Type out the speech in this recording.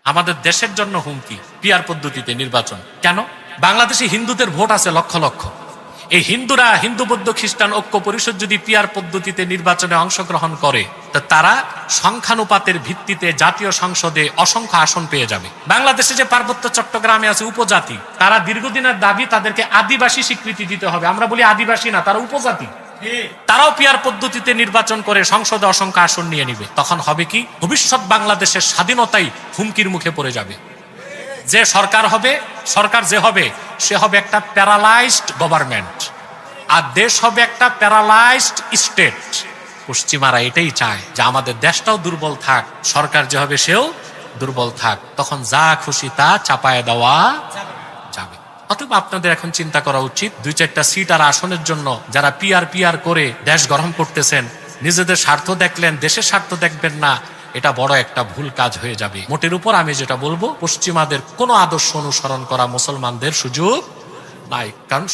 আমাদের দেশের জন্য হুমকি পিআর পদ্ধতিতে নির্বাচন। কেন? বাংলাদেশে হিন্দুদের ভোট আছে লক্ষ লক্ষ। এই হিন্দুরা, হিন্দু বৌদ্ধ খ্রিস্টান ঐক্য পরিষদ যদি পিআর পদ্ধতিতে নির্বাচনে অংশগ্রহণ করে, তা তারা সংখ্যানুপাতের ভিত্তিতে জাতীয় সংসদে অসংখ্য আসন পেয়ে যাবে। বাংলাদেশে যে পার্বত্য চট্টগ্রামে আছে উপজাতি, তারা দীর্ঘদিনের দাবি তাদেরকে আদিবাসী স্বীকৃতি দিতে হবে। আমরা বলি আদিবাসী না, তারা উপজাতি। তারাও পিআর পদ্ধতিতে নির্বাচন করে সংসদে অসংখ্য আসন নিয়ে নিবে। তখন হবে কি? ভবিষ্যৎ বাংলাদেশের স্বাধীনতাই হুমকির মুখে পড়ে যাবে। যে সরকার হবে, সরকার যে হবে, সে হবে একটা প্যারালাইজড গভর্নমেন্ট, আর দেশ হবে একটা প্যারালাইজড স্টেট। পশ্চিমারা এটাই চায় যে আমাদের দেশটাও দুর্বল থাক, সরকার যে হবে সেও দুর্বল থাক, তখন যা খুশি তা চাপায় দেওয়া যাবে। অথবা আপনাদের এখন চিন্তা করা উচিত, 2-4টা সিট আর আসনের জন্য যারা পিআর করে দেশ গরম করতেছেন, নিজেদের স্বার্থ দেখলেন, দেশের স্বার্থ দেখবেন না, এটা বড় একটা ভুল কাজ হয়ে যাবে। মোটের উপর আমি যেটা বলবো, পশ্চিমাদের কোনো আদর্শ অনুসরণ করা মুসলমানদের সুযোগ নাই। কারণ